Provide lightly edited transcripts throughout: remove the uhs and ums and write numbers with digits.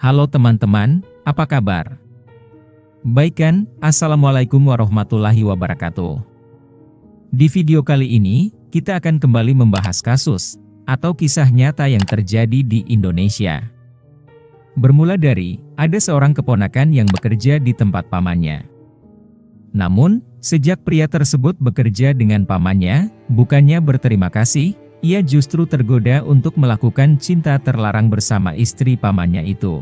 Halo teman-teman, apa kabar? Baik kan? Assalamualaikum warahmatullahi wabarakatuh. Di video kali ini, kita akan kembali membahas kasus atau kisah nyata yang terjadi di Indonesia. Bermula dari, ada seorang keponakan yang bekerja di tempat pamannya. Namun, sejak pria tersebut bekerja dengan pamannya, bukannya berterima kasih, ia justru tergoda untuk melakukan cinta terlarang bersama istri pamannya itu.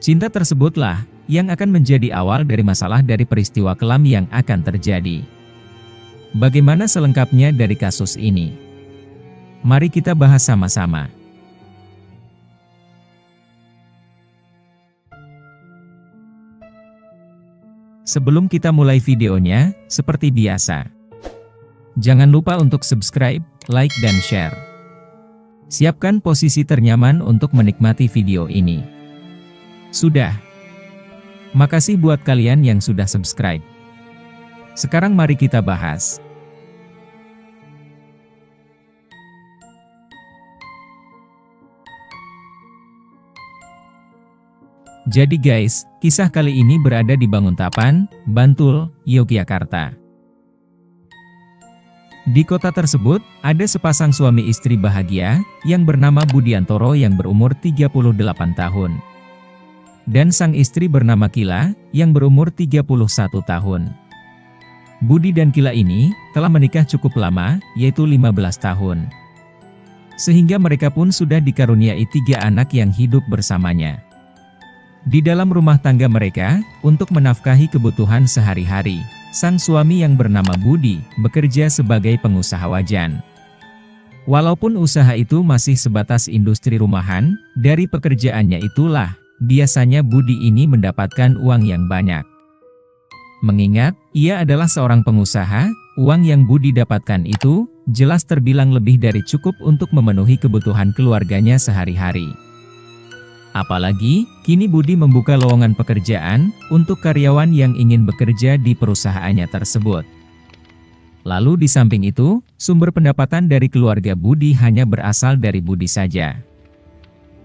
Cinta tersebutlah yang akan menjadi awal dari masalah dari peristiwa kelam yang akan terjadi. Bagaimana selengkapnya dari kasus ini? Mari kita bahas sama-sama. Sebelum kita mulai videonya, seperti biasa, jangan lupa untuk subscribe, like, dan share. Siapkan posisi ternyaman untuk menikmati video ini. Sudah. Makasih buat kalian yang sudah subscribe. Sekarang mari kita bahas. Jadi guys, kisah kali ini berada di Banguntapan, Bantul, Yogyakarta. Di kota tersebut, ada sepasang suami istri bahagia, yang bernama Budiantoro yang berumur 38 tahun. Dan sang istri bernama Kila, yang berumur 31 tahun. Budi dan Kila ini, telah menikah cukup lama, yaitu 15 tahun. Sehingga mereka pun sudah dikaruniai 3 anak yang hidup bersamanya. Di dalam rumah tangga mereka, untuk menafkahi kebutuhan sehari-hari, sang suami yang bernama Budi, bekerja sebagai pengusaha wajan. Walaupun usaha itu masih sebatas industri rumahan, dari pekerjaannya itulah, biasanya Budi ini mendapatkan uang yang banyak. Mengingat, ia adalah seorang pengusaha, uang yang Budi dapatkan itu, jelas terbilang lebih dari cukup untuk memenuhi kebutuhan keluarganya sehari-hari. Apalagi, kini Budi membuka lowongan pekerjaan, untuk karyawan yang ingin bekerja di perusahaannya tersebut. Lalu di samping itu, sumber pendapatan dari keluarga Budi hanya berasal dari Budi saja.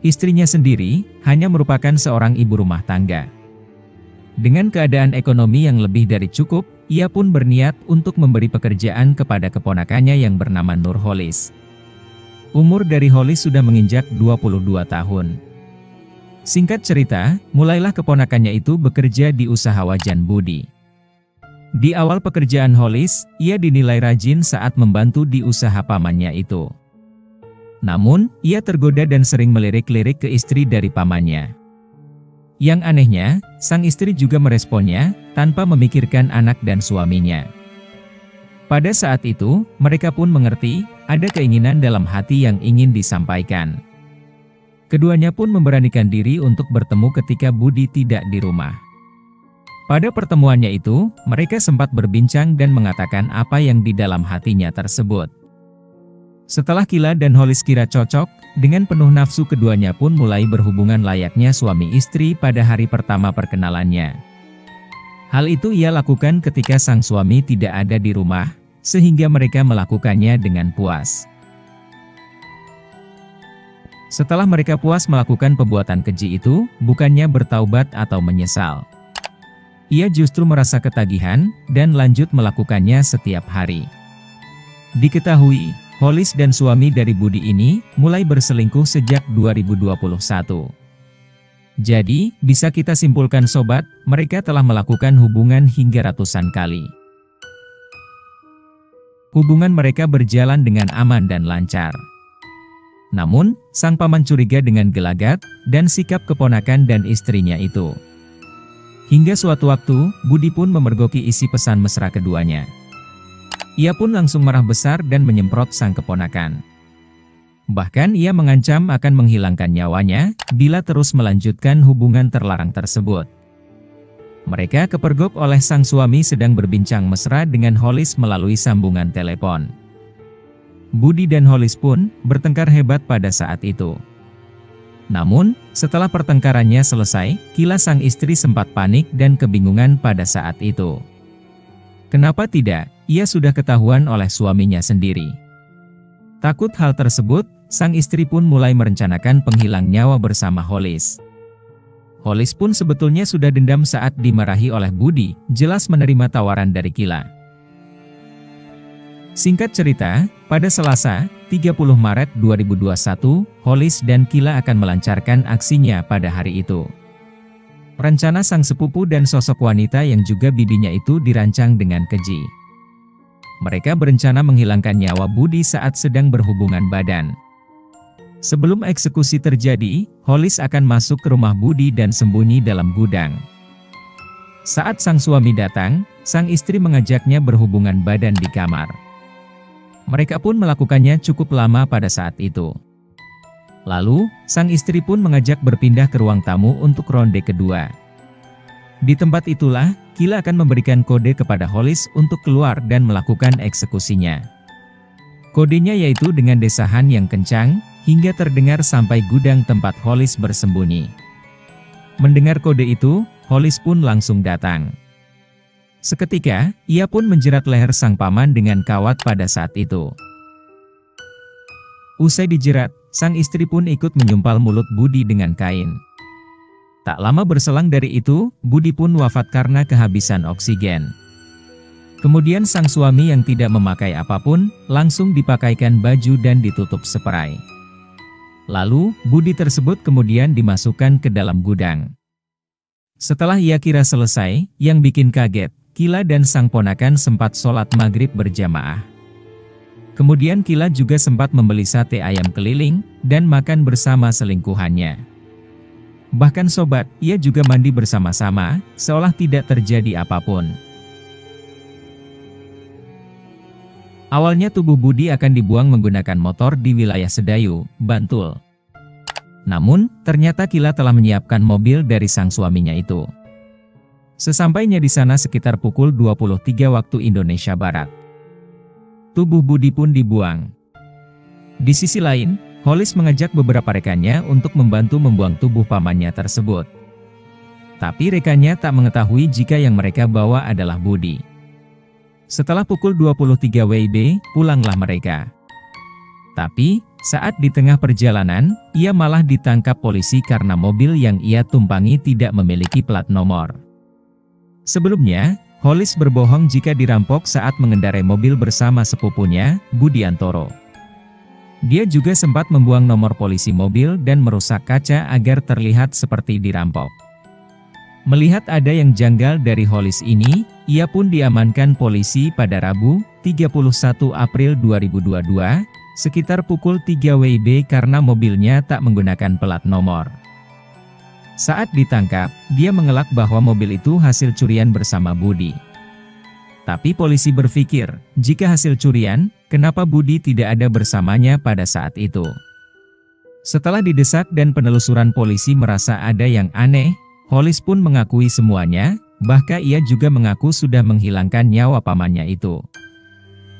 Istrinya sendiri, hanya merupakan seorang ibu rumah tangga. Dengan keadaan ekonomi yang lebih dari cukup, ia pun berniat untuk memberi pekerjaan kepada keponakannya yang bernama Nurholis. Umur dari Holis sudah menginjak 22 tahun. Singkat cerita, mulailah keponakannya itu bekerja di usaha wajan Budi. Di awal pekerjaan Holis, ia dinilai rajin saat membantu di usaha pamannya itu. Namun, ia tergoda dan sering melirik-lirik ke istri dari pamannya. Yang anehnya, sang istri juga meresponnya, tanpa memikirkan anak dan suaminya. Pada saat itu, mereka pun mengerti, ada keinginan dalam hati yang ingin disampaikan. Keduanya pun memberanikan diri untuk bertemu ketika Budi tidak di rumah. Pada pertemuannya itu, mereka sempat berbincang dan mengatakan apa yang di dalam hatinya tersebut. Setelah Kila dan Holis kira cocok, dengan penuh nafsu keduanya pun mulai berhubungan layaknya suami istri pada hari pertama perkenalannya. Hal itu ia lakukan ketika sang suami tidak ada di rumah, sehingga mereka melakukannya dengan puas. Setelah mereka puas melakukan perbuatan keji itu, bukannya bertaubat atau menyesal. Ia justru merasa ketagihan, dan lanjut melakukannya setiap hari. Diketahui, Holis dan suami dari Budi ini, mulai berselingkuh sejak 2021. Jadi, bisa kita simpulkan sobat, mereka telah melakukan hubungan hingga ratusan kali. Hubungan mereka berjalan dengan aman dan lancar. Namun, sang paman curiga dengan gelagat, dan sikap keponakan dan istrinya itu. Hingga suatu waktu, Budi pun memergoki isi pesan mesra keduanya. Ia pun langsung marah besar dan menyemprot sang keponakan. Bahkan ia mengancam akan menghilangkan nyawanya, bila terus melanjutkan hubungan terlarang tersebut. Mereka kepergok oleh sang suami sedang berbincang mesra dengan Holis melalui sambungan telepon. Budi dan Holis pun bertengkar hebat pada saat itu. Namun, setelah pertengkarannya selesai, Kila sang istri sempat panik dan kebingungan pada saat itu. Kenapa tidak? Ia sudah ketahuan oleh suaminya sendiri. Takut hal tersebut, sang istri pun mulai merencanakan penghilang nyawa bersama Holis. Holis pun sebetulnya sudah dendam saat dimarahi oleh Budi, jelas menerima tawaran dari Kila. Singkat cerita, pada Selasa, 30 Maret 2021, Holis dan Kila akan melancarkan aksinya pada hari itu. Rencana sang sepupu dan sosok wanita yang juga bibinya itu dirancang dengan keji. Mereka berencana menghilangkan nyawa Budi saat sedang berhubungan badan. Sebelum eksekusi terjadi, Holis akan masuk ke rumah Budi dan sembunyi dalam gudang. Saat sang suami datang, sang istri mengajaknya berhubungan badan di kamar. Mereka pun melakukannya cukup lama pada saat itu. Lalu, sang istri pun mengajak berpindah ke ruang tamu untuk ronde kedua. Di tempat itulah, Kila akan memberikan kode kepada Holis untuk keluar dan melakukan eksekusinya. Kodenya yaitu dengan desahan yang kencang, hingga terdengar sampai gudang tempat Holis bersembunyi. Mendengar kode itu, Holis pun langsung datang. Seketika, ia pun menjerat leher sang paman dengan kawat pada saat itu. Usai dijerat, sang istri pun ikut menyumpal mulut Budi dengan kain. Tak lama berselang dari itu, Budi pun wafat karena kehabisan oksigen. Kemudian sang suami yang tidak memakai apapun, langsung dipakaikan baju dan ditutup seperai. Lalu, Budi tersebut kemudian dimasukkan ke dalam gudang. Setelah ia kira selesai, yang bikin kaget, Kila dan sang ponakan sempat sholat maghrib berjamaah. Kemudian Kila juga sempat membeli sate ayam keliling, dan makan bersama selingkuhannya. Bahkan sobat, ia juga mandi bersama-sama, seolah tidak terjadi apapun. Awalnya tubuh Budi akan dibuang menggunakan motor di wilayah Sedayu, Bantul. Namun, ternyata Kila telah menyiapkan mobil dari sang suaminya itu. Sesampainya di sana sekitar pukul 23 waktu Indonesia Barat, tubuh Budi pun dibuang. Di sisi lain, Holis mengajak beberapa rekannya untuk membantu membuang tubuh pamannya tersebut. Tapi rekannya tak mengetahui jika yang mereka bawa adalah Budi. Setelah pukul 23 WIB, pulanglah mereka. Tapi, saat di tengah perjalanan, ia malah ditangkap polisi karena mobil yang ia tumpangi tidak memiliki plat nomor. Sebelumnya, Holis berbohong jika dirampok saat mengendarai mobil bersama sepupunya, Budiantoro. Dia juga sempat membuang nomor polisi mobil dan merusak kaca agar terlihat seperti dirampok. Melihat ada yang janggal dari Holis ini, ia pun diamankan polisi pada Rabu, 31 April 2022, sekitar pukul 3 WIB karena mobilnya tak menggunakan plat nomor. Saat ditangkap, dia mengelak bahwa mobil itu hasil curian bersama Budi. Tapi polisi berpikir, jika hasil curian, kenapa Budi tidak ada bersamanya pada saat itu? Setelah didesak dan penelusuran polisi merasa ada yang aneh, Holis pun mengakui semuanya, bahkan ia juga mengaku sudah menghilangkan nyawa pamannya itu.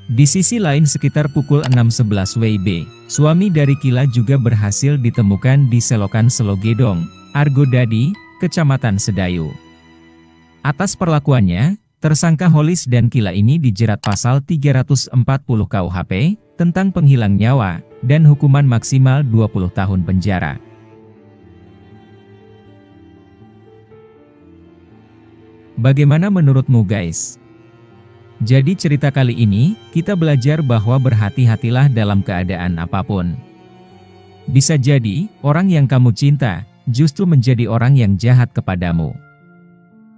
Di sisi lain sekitar pukul 6.11 WIB, suami dari Kila juga berhasil ditemukan di selokan Selogedong, Argodadi, Kecamatan Sedayu. Atas perlakuannya, tersangka Holis dan Kila ini dijerat pasal 340 KUHP, tentang penghilang nyawa, dan hukuman maksimal 20 tahun penjara. Bagaimana menurutmu guys? Jadi cerita kali ini, kita belajar bahwa berhati-hatilah dalam keadaan apapun. Bisa jadi, orang yang kamu cinta, justru menjadi orang yang jahat kepadamu.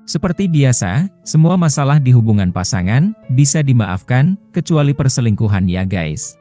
Seperti biasa, semua masalah di hubungan pasangan, bisa dimaafkan, kecuali perselingkuhan ya guys.